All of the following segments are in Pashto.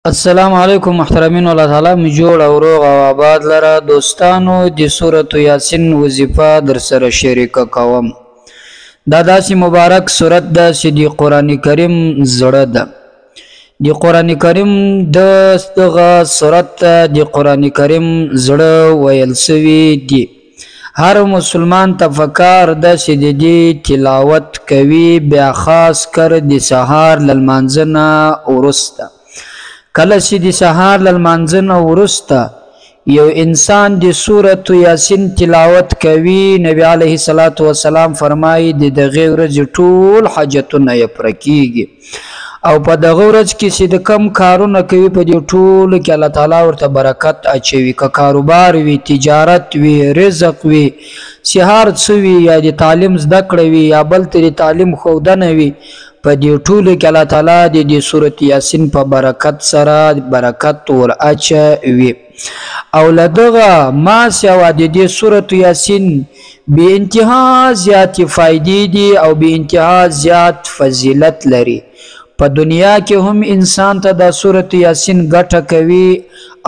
السلام علیکم محترمین الله تعالی می جوړ او روغ او آباد لره دوستانو د سورۃ یاسین وظیفه در سره شریک کوم. دا داسې مبارک سورۃ ده چې د قران کریم زړه ده. د قران کریم دغه سورۃ د قران کریم زړه ویل سوی دی. هر مسلمان تفکر ده چې د دې تلاوت کوي، بیا خاص کر د سحر لمانځنه ورسته. کله چې د سحر لمانځنه ورسته یو انسان د سورۃ یاسین تلاوت کوي، نبی علیه الصلاۃ والسلام فرمایي د دغه ورځې ټول حاجتونه یې پوره کیږي، او په دغه ورځ کې چې د کم کارونه کوي په دې ټولو کې الله تعالی ورته برکت اچوي. که کاروبار وي، تجارت وي، رزق وي، سحر څه وي، یا د تعلیم زده کړه وي، یا بل ته د تعلیم ښودنه وي، په دې ټولو کې الله تعالی د دې سورۃ یاسین په برکت سره برکت ور اچوي. او له دغه ما سوا د دې سورۃ یاسین بې انتها زیاتې فایدې دي او بې انتها زیات فضیلت لري. په دنیا کې هم انسان ته د سورۃ یاسین ګټه کوي،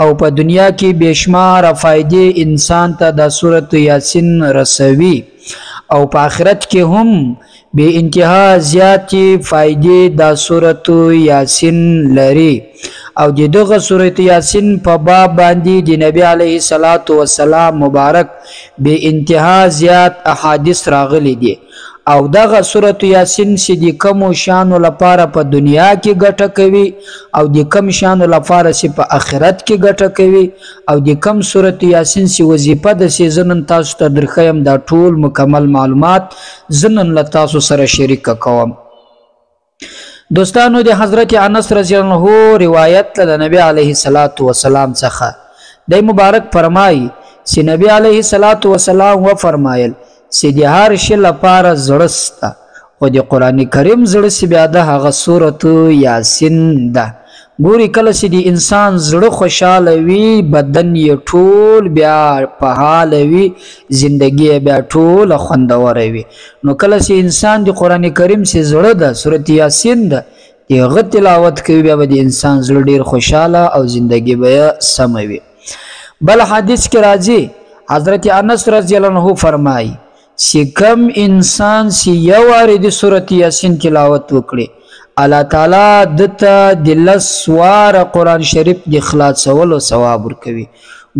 او په دنیا کې بېشماره فایدې انسان ته د سورۃ یاسین رسوي، او په آخرت کې هم بے انتها زیاتی فائدې دا سورۃ یاسین لري. او دغه سورۃ یاسین په باب باندې د نبی علیه الصلاۃ والسلام مبارک بے انتها زیات احادیث راغلي دي. او دغه سورۃ یاسین چې د کم شانو لپاره په دنیا کې ګټه کوي، او د کم شانو لپاره چې په آخرت کې ګټه کوي، او د کم سورۃ یاسین چې وظیفه د سیزنن تاسو ته درخیم دا ټول مکمل معلومات زنن له تاسو سره شریک کوم. دوستانو، د حضرت انس رضی الله عنه روایت له نبی علیه الصلاۃ والسلام څخه د مبارک فرمایي چې نبی علیه الصلاۃ والسلام و فرمایل چې د هر شي لپاره زړه سته، خو د قرآن کریم زړه چې بیا د هغه سورۃ یاسین ده. ګوري کله چې د انسان زړه خوشحاله وي، بدن یې ټول بیا په حال وي، زندگی بیا ټوله خوندوره وي. نو کله چې انسان د قرآن کریم چې زړه ده سورۃ یاسین ده د هغه تلاوت کوي، بیا به د انسان زړه ډیر خوشحاله او زندگی به سمه وي. بل حدیث کې راځي حضرت انس رضی الله عنه فرمایي چې کم انسان چې یو وارې د سورۃ یاسین تلاوت وکړي، الله تعالی دته د 10 واره قرآن شریف د خلاصولو ثواب ورکوي.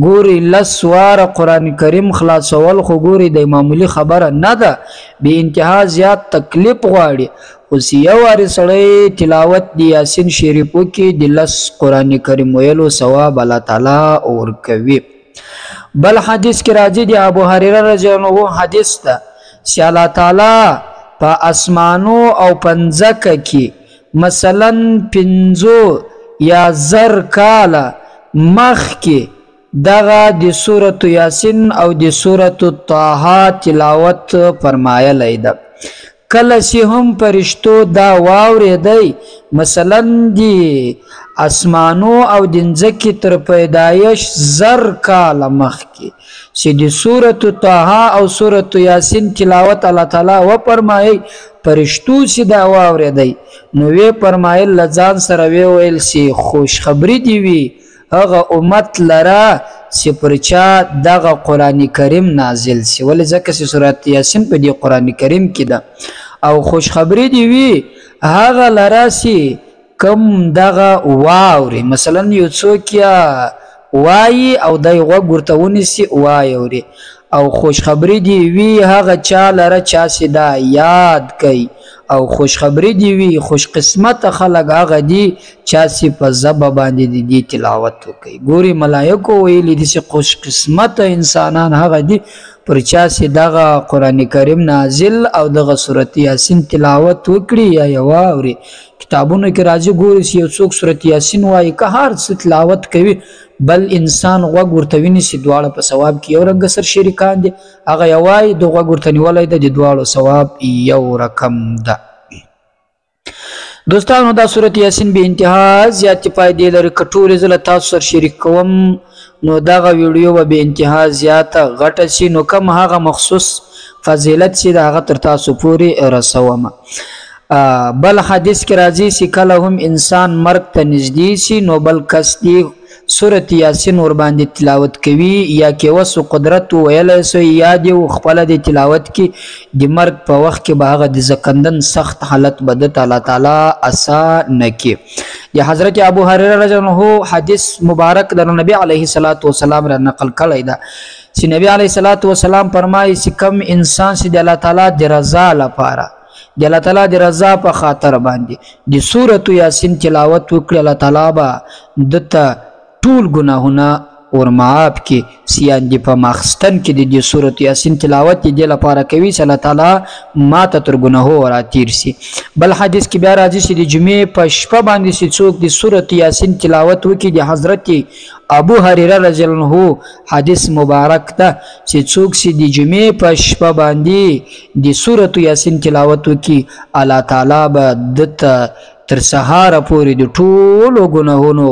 ګوري 10 واره قرآن کریم خلاصول خو ګوري د معمولی خبره نه ده، بې انتها زیات تکلیف غواړي. خو چې یو وارې سړی تلاوت د یاسین شریف وکړي، د 10 قرآن کریم ویلو ثواب الله تعالی ورکوي. بل حدیث کې راځي د ابو هريره رضی الله عنه حدیث ده چې الله تعالی په اسمانو او پنځکه کې مثلا 5 یا 1000 کاله مخکې دغه د سورۃ یاسین او د سورۃ طه تلاوت فرمایلی ده. کله چې هم فرشتو دا واورېدی، مثلا د اسمانو او د ځمکې تر پیدایش 1000 کاله مخکې چې د سورۃ طه او سورۃ یاسین تلاوت الله تعالی وفرمایي، فرشتو چې دا واورېدی نو وی فرمایل له ځان سره وی ویل چې خوشخبري دي وي هغه امت لره چې پر چا دغه قرآن کریم نازل سي. ولې ځکه چې سورۃ یاسین په دې قرآن کریم کې ده، او خوشخبري دي وي هغه لره چې کم دغه واوري. مثلا یو څوک یا وایي او دای غوږ ورته ونیسي واوري، او خوشخبري دی وی هغه چا لره چا چې دا یاد کوي، او خوشخبري دی وی خوش قسمت خلک هغه دي چا چې په ژبه باندې د دې تلاوت وکوي. ګوري ملایکو ویلي دي چې خوش قسمت انسانان هغه دي پر چا چې دغه قرآن کریم نازل او دغه سورۃ یاسین تلاوت وکړي یا یې واوري. کتابونو کې راځي ګوري چې یو څوک سورۃ یاسین وایي که هر څه تلاوت کوي، بل انسان غوږ ورته ونیسي، دواړه په ثواب کې یو رنګه سر شریکان دي. هغه یې وایي د غوږ ورته نیولی ده، د دواړو ثواب یو رقم ده. دوستانو، دا سورۃ یاسین بې انتها زیاتې فایدې لري. که ټولې زه له تاسو سره شریک کوم نو دغه ویډیو به بې انتها زیاته غټه شي، نو کم هغه مخصوص فضیلت چې د هغه تر تاسو پورې رسومه. بل حدیث کې راځي چې کله هم انسان مرګ ته نږدې شي نو بل کس دی سورت یاسین ور باندې تلاوت کوي یا کې وسو قدرت ویلای سو یا دی خپل د تلاوت کې د مرګ په وخت کې به هغه د زکندن سخت حالت بد الله تعالی آسان کی یا حضرت ابو هريره رضی الله عنه حدیث مبارک در نبی علیه الصلاۃ والسلام را نقل کړی دا چې نبی علیه الصلاۃ والسلام فرمایي چې کم انسان چې د الله تعالی د رضا لپاره د الله تعالی د رضا په خاطر باندې د سورۃ یاسین تلاوت وکړي الله تعالی به دته ټول ګناهونه ور معاف کی سیان دی په مخستن کې د سورۃ یاسین تلاوت دی لپاره کوي چې الله تعالی ماته تر ګناهو را تیر سي بل حدیث کې بیا راځي چې د جمعې په شپه باندې چې څوک د سورۃ یاسین تلاوت وکړي د حضرت ابو هريره رضی الله عنه حدیث مبارک ده چې څوک چې د جمعې په شپه باندې د سورۃ یاسین تلاوت وکړي الله تعالی به دته تر سهار پورې د ټولو ګناهونو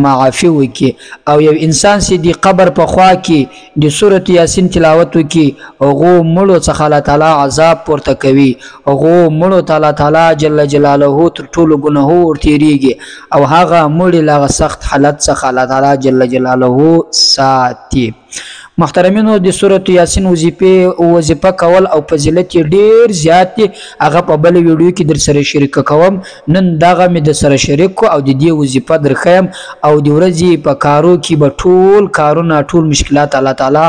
معافي وکړي او یو انسان چې د قبر په خوا کې د سورۃ یاسین تلاوت وکړي هغه مړو څخه الله تعالی عذاب پورته کوي هغه مړو تعالی جل جلاله تر ټولو ګناهو ورتیریږي او هغه مړي لاغه سخت حالت څخه الله تعالی جل جلاله ساتي محترمینو د سورۃ یاسین وظیفه کول او فضیلت ډیر زیات دي هغه په بل ویډیو کې در سره شریک کوم نن دغه مې د سره شریک او د دې وظیفه درخم او د ورځې په کارو کې به ټول کارونه ټول مشکلات الله تعالی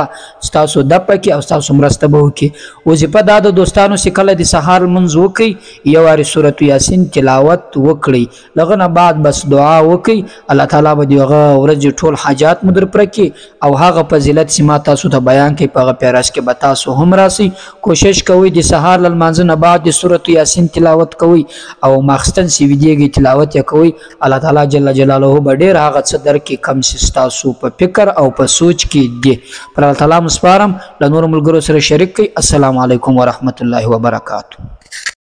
ستاسو د پکې او ستاسو مرسته به وکړي وظیفه دا د دوستانو چې کله د سحر منځ وکړي یو واری سورۃ یاسین تلاوت وکړي لغه نه بعد بس دعا وکړي الله تعالی به دغه ورځې ټول حاجات مدر پرکې او هغه فضیلت تاسو ته بیان کوي په پیراس کې به تاسو هم راسي کوشش کوئ د سحر لمانځه نه بعد د سورۃ یاسین تلاوت کوئ او مخستن سی ویډیوګي تلاوت یې کوئ الله تعالی جل جلاله به ډیر هغه څه درکې کم تاسو په فکر او په سوچ کې دی پر الله تعالی مسپارم له نور ملګرو سره شریک کړئ السلام علیکم ورحمت الله وبرکاته